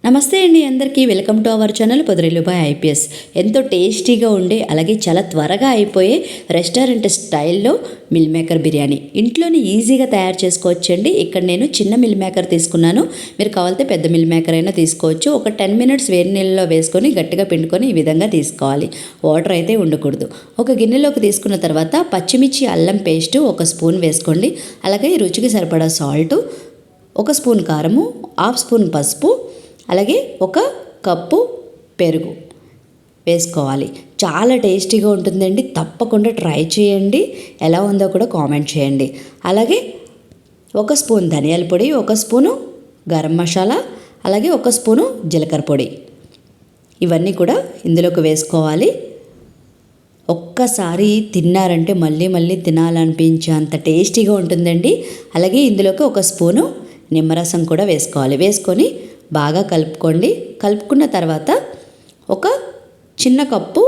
నమస్తే అండి, అందరికీ welcome to our channel Podarillu by IPS. ఎంతో టేస్టీగా ఉండే అలాగే చాలా త్వరగా అయిపోయే రెస్టారెంట్ స్టైల్లో మిల్ మేకర్ బిర్యానీ ఇంట్లోనే ఈజీగా తయారు చేసుకోవచ్చండి. ఇక్కడ నేను చిన్న మిల్ మేకర్ తీసుకున్నాను. మీరు కావాలంటే పెద్ద మిల్ మేకర్ అయినా తీసుకోవచ్చు. ఒక 10 మినిట్స్ వేడి నీళ్ళలో వేసుకొని గట్టిగా పిండుకొని ఈ విధంగా తీసుకోవాలి. వాటర్ అయితే ఉండకూడదు. ఒక గిన్నెలోకి తీసుకున్న తర్వాత పచ్చిమిర్చి అల్లం పేస్టు 1 స్పూన్ వేసుకోండి. అలాగే రుచికి సరిపడా సాల్టు, 1 స్పూన్ కారము, 1/2 స్పూన్ పసుపు, అలాగే 1 కప్పు పెరుగు వేసుకోవాలి. చాలా టేస్టీగా ఉంటుందండి. తప్పకుండా ట్రై చేయండి. ఎలా ఉందో కూడా కామెంట్ చేయండి. అలాగే 1 స్పూన్ ధనియాల పొడి, 1 స్పూను గరం మసాలా, అలాగే 1 స్పూను జీలకర్ర పొడి, ఇవన్నీ కూడా ఇందులోకి వేసుకోవాలి. ఒక్కసారి తిన్నారంటే మళ్ళీ మళ్ళీ తినాలనిపించే అంత టేస్టీగా ఉంటుందండి. అలాగే ఇందులోకి 1 స్పూను నిమ్మరసం కూడా వేసుకోవాలి. వేసుకొని బాగా కలుపుకోండి. కలుపుకున్న తర్వాత 1 చిన్న కప్పు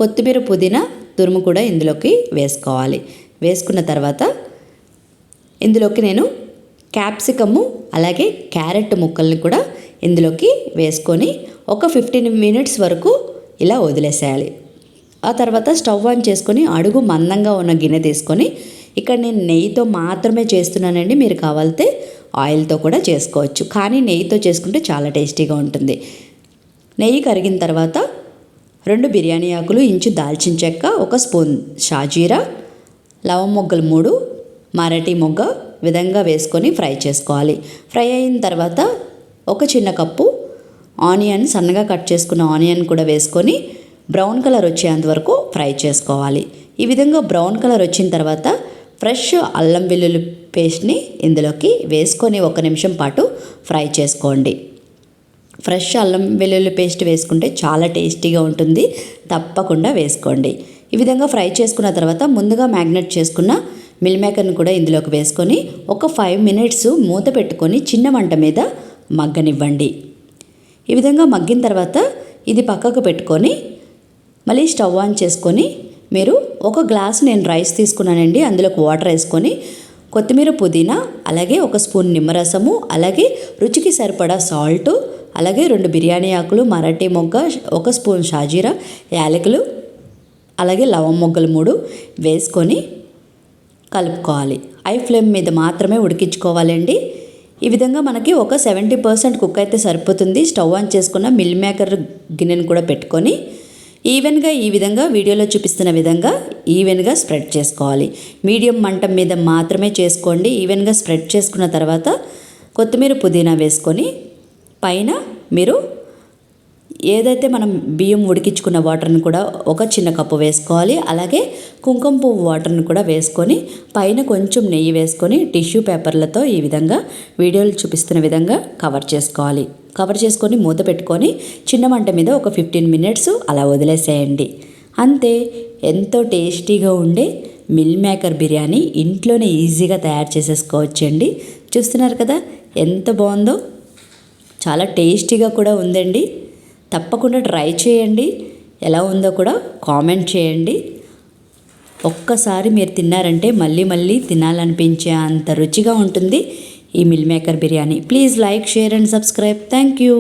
కొత్తిమీర పుదీనా తురుము కూడా ఇందులోకి వేసుకోవాలి. వేసుకున్న తర్వాత ఇందులోకి నేను క్యాప్సికము అలాగే క్యారెట్ ముక్కల్ని కూడా ఇందులోకి వేసుకొని ఒక 15 మినిట్స్ వరకు ఇలా వదిలేసేయాలి. ఆ తర్వాత స్టవ్ ఆన్ చేసుకొని అడుగు మందంగా ఉన్న గిన్నె తీసుకొని, ఇక్కడ నేను నెయ్యితో మాత్రమే చేస్తున్నానండి. మీరు కావాలితే ఆయిల్తో కూడా చేసుకోవచ్చు, కానీ నెయ్యితో చేసుకుంటే చాలా టేస్టీగా ఉంటుంది. నెయ్యి కరిగిన తర్వాత 2 బిర్యానీ ఆకులు, ఇంచు దాల్చిన చెక్క, 1 స్పూన్ షాజీరా, లవం మొగ్గలు 3, మరాఠీ మొగ్గ విధంగా వేసుకొని ఫ్రై చేసుకోవాలి. ఫ్రై అయిన తర్వాత 1 చిన్న కప్పు ఆనియన్, సన్నగా కట్ చేసుకున్న ఆనియన్ కూడా వేసుకొని బ్రౌన్ కలర్ వచ్చేంత వరకు ఫ్రై చేసుకోవాలి. ఈ విధంగా బ్రౌన్ కలర్ వచ్చిన తర్వాత ఫ్రెష్ అల్లం వెల్లుల్లి పేస్ట్ని ఇందులోకి వేసుకొని 1 నిమిషం పాటు ఫ్రై చేసుకోండి. ఫ్రెష్ అల్లం వెల్లుల్లి పేస్ట్ వేసుకుంటే చాలా టేస్టీగా ఉంటుంది. తప్పకుండా వేసుకోండి. ఈ విధంగా ఫ్రై చేసుకున్న తర్వాత ముందుగా మ్యాగ్నేట్ చేసుకున్న మిల్ మేకర్ని కూడా ఇందులోకి వేసుకొని ఒక 5 మినిట్స్ మూత పెట్టుకొని చిన్న మంట మీద మగ్గనివ్వండి. ఈ విధంగా మగ్గిన తర్వాత ఇది పక్కకు పెట్టుకొని మళ్ళీ స్టవ్ ఆన్ చేసుకొని మీరు 1 గ్లాసు నేను రైస్ తీసుకున్నానండి. అందులోకి వాటర్ వేసుకొని కొత్తిమీర పుదీనా, అలాగే 1 స్పూన్ నిమ్మరసము, అలాగే రుచికి సరిపడా సాల్టు, అలాగే 2 బిర్యానీ ఆకులు, మరాఠీ మొగ్గ, 1 స్పూన్ షాజీరా, యాలకులు, అలాగే లవం మొగ్గలు 3 వేసుకొని కలుపుకోవాలి. హై ఫ్లేమ్ మీద మాత్రమే ఉడికించుకోవాలండి. ఈ విధంగా మనకి ఒక 70% కుక్ అయితే సరిపోతుంది. స్టవ్ ఆన్ చేసుకున్న మిల్ మేకర్ గిన్నెను కూడా పెట్టుకొని ఈవెన్గా ఈ విధంగా వీడియోలో చూపిస్తున్న విధంగా ఈవెన్గా స్ప్రెడ్ చేసుకోవాలి. మీడియం మంట మీద మాత్రమే చేసుకోండి. ఈవెన్గా స్ప్రెడ్ చేసుకున్న తర్వాత కొత్తిమీర పుదీనా వేసుకొని పైన మీరు ఏదైతే మనం బియ్యం ఉడికించుకున్న వాటర్ని కూడా 1 చిన్న కప్పు వేసుకోవాలి. అలాగే కుంకుమ పువ్వు వాటర్ని కూడా వేసుకొని పైన కొంచెం నెయ్యి వేసుకొని టిష్యూ పేపర్లతో ఈ విధంగా వీడియోలు చూపిస్తున్న విధంగా కవర్ చేసుకోవాలి. కవర్ చేసుకొని మూత పెట్టుకొని చిన్న మంట మీద ఒక 15 మినిట్స్ అలా వదిలేసేయండి. అంతే, ఎంతో టేస్టీగా ఉండే మిల్ మేకర్ బిర్యానీ ఇంట్లోనే ఈజీగా తయారు చేసేసుకోవచ్చండి. చూస్తున్నారు కదా ఎంత బాగుందో. చాలా టేస్టీగా కూడా ఉందండి. తప్పకుండా ట్రై చేయండి. ఎలా ఉందో కూడా కామెంట్ చేయండి. ఒక్కసారి మీరు తిన్నారంటే మళ్ళీ మళ్ళీ తినాలనిపించే అంత రుచిగా ఉంటుంది ఈ meal maker biryani. Please like, share and subscribe. Thank you.